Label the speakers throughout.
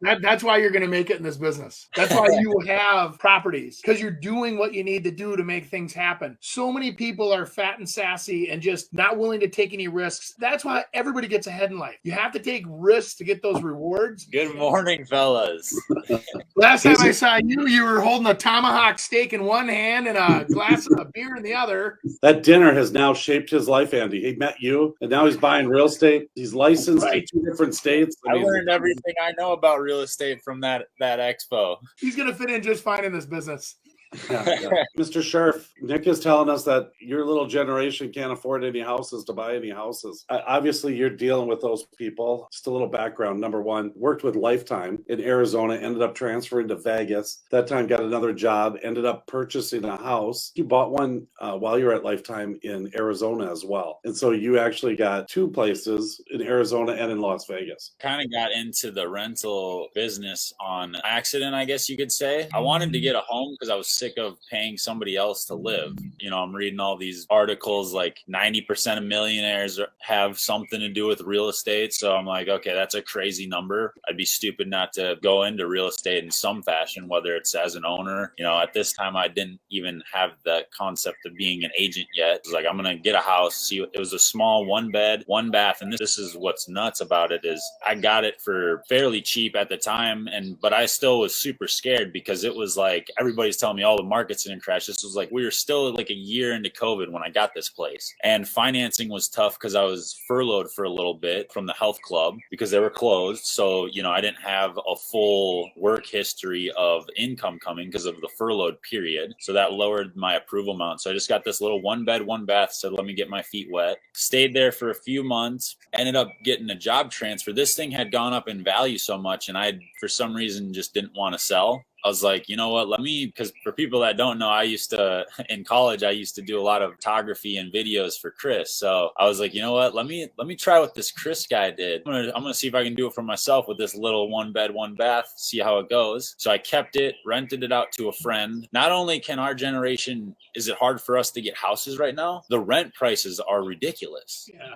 Speaker 1: That's why you're going to make it in this business. That's why you have properties, because you're doing what you need to do to make things happen. So many people are fat and sassy and just not willing to take any risks. That's why everybody gets ahead in life. You have to take risks to get those rewards.
Speaker 2: Good morning, fellas.
Speaker 1: Last time I saw you, you were holding a tomahawk steak in one hand and a glass of beer in the other.
Speaker 3: That dinner has now shaped his life, Andy. He met you, and now he's buying real estate. He's licensed in 2 different states.
Speaker 2: I learned everything I know about real estate from that expo.
Speaker 1: He's going to fit in just fine in this business.
Speaker 3: Yeah. Mr. Sheriff, Nick is telling us that your little generation can't afford any houses to buy any houses. Obviously, you're dealing with those people. Just a little background. Number one, worked with Lifetime in Arizona, ended up transferring to Vegas. That time got another job, ended up purchasing a house. You bought one while you were at Lifetime in Arizona as well. And so you actually got 2 places in Arizona and in Las Vegas.
Speaker 2: Kind of got into the rental business on accident, I guess you could say. I wanted to get a home because I was sick of paying somebody else to live. You know, I'm reading all these articles like 90% of millionaires have something to do with real estate. So I'm like, okay, that's a crazy number. I'd be stupid not to go into real estate in some fashion, whether it's as an owner. You know, at this time, I didn't even have the concept of being an agent yet. It was like, I'm going to get a house. See, it was a small 1 bed, 1 bath. And this is what's nuts about it is I got it for fairly cheap at the time. But I still was super scared because it was like, everybody's telling me, the market's gonna crash. This was like, we were still like a year into COVID when I got this place. And financing was tough because I was furloughed for a little bit from the health club because they were closed. So, you know, I didn't have a full work history of income coming because of the furloughed period. So that lowered my approval amount. So I just got this little 1 bed, 1 bath. So let me get my feet wet. Stayed there for a few months, ended up getting a job transfer. This thing had gone up in value so much and I, for some reason, just didn't want to sell. I was like, you know what, because for people that don't know, in college, I used to do a lot of photography and videos for Chris. So I was like, you know what, let me try what this Chris guy did. I'm gonna see if I can do it for myself with this little 1 bed, 1 bath, see how it goes. So I kept it, rented it out to a friend. Not only can our generation, is it hard for us to get houses right now? The rent prices are ridiculous.
Speaker 1: Yeah.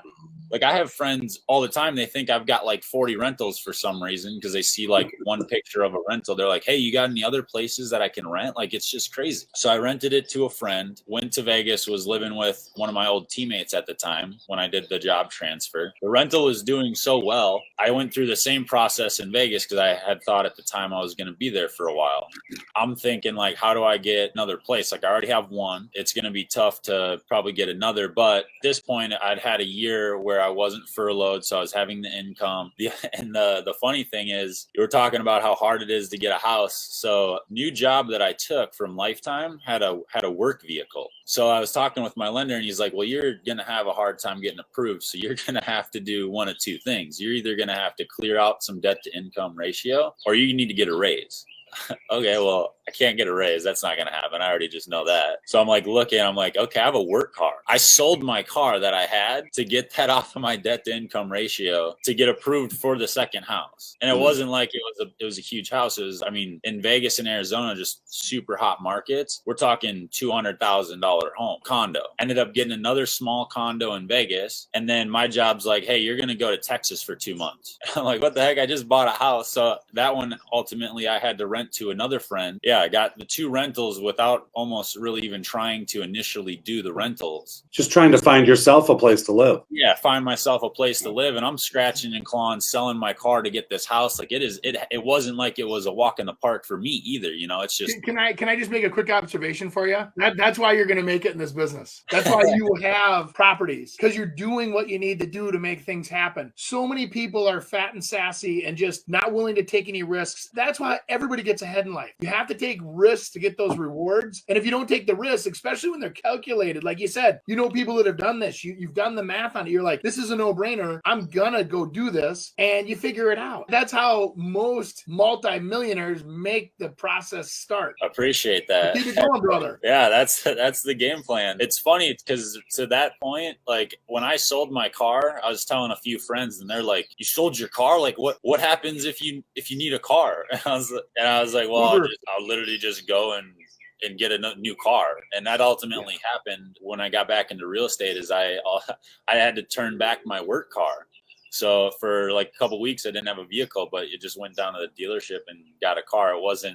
Speaker 2: Like I have friends all the time, they think I've got like 40 rentals for some reason because they see like one picture of a rental. They're like, hey, you got any other places that I can rent? Like, it's just crazy. So I rented it to a friend, went to Vegas, was living with one of my old teammates at the time when I did the job transfer. The rental was doing so well. I went through the same process in Vegas because I had thought at the time I was going to be there for a while. I'm thinking like, how do I get another place? Like I already have one. It's going to be tough to probably get another. But at this point, I'd had a year where I wasn't furloughed, so I was having the income. And the funny thing is, you were talking about how hard it is to get a house. So new job that I took from Lifetime had a work vehicle. So I was talking with my lender and he's like, well, you're going to have a hard time getting approved. So you're going to have to do one of 2 things. You're either going to have to clear out some debt to income ratio or you need to get a raise. Okay, well, I can't get a raise. That's not going to happen. I already just know that. So I'm like looking, I'm like, okay, I have a work car. I sold my car that I had to get that off of my debt to income ratio to get approved for the second house. And it wasn't like it was a huge house. It was, I mean, in Vegas and Arizona, just super hot markets. We're talking $200,000 home condo. Ended up getting another small condo in Vegas. And then my job's like, hey, you're going to go to Texas for 2 months. I'm like, what the heck? I just bought a house. So that one, ultimately, I had to rent to another friend. Yeah, I got the 2 rentals without almost really even trying to initially do the rentals.
Speaker 3: Just trying to find yourself a place to live.
Speaker 2: Yeah, find myself a place to live. And I'm scratching and clawing, selling my car to get this house. Like it wasn't like it was a walk in the park for me either. You know, it's just.
Speaker 1: Can I just make a quick observation for you? That's why you're going to make it in this business. That's why you have properties, because you're doing what you need to do to make things happen. So many people are fat and sassy and just not willing to take any risks. That's why everybody gets ahead in life. You have to take risks to get those rewards. And if you don't take the risks, especially when they're calculated, like you said, you know people that have done this. You've done the math on it. You're like, this is a no-brainer. I'm gonna go do this. And you figure it out. That's how most multimillionaires make the process start.
Speaker 2: Appreciate that.
Speaker 1: Keep it going, brother.
Speaker 2: Yeah, that's the game plan. It's funny because to that point, like when I sold my car, I was telling a few friends and they're like, you sold your car? Like what happens if you need a car? And I was like, well, I'll literally just go and get a new car. And that ultimately happened when I got back into real estate. Is I had to turn back my work car. So for like a couple weeks, I didn't have a vehicle, but it just went down to the dealership and got a car. It wasn't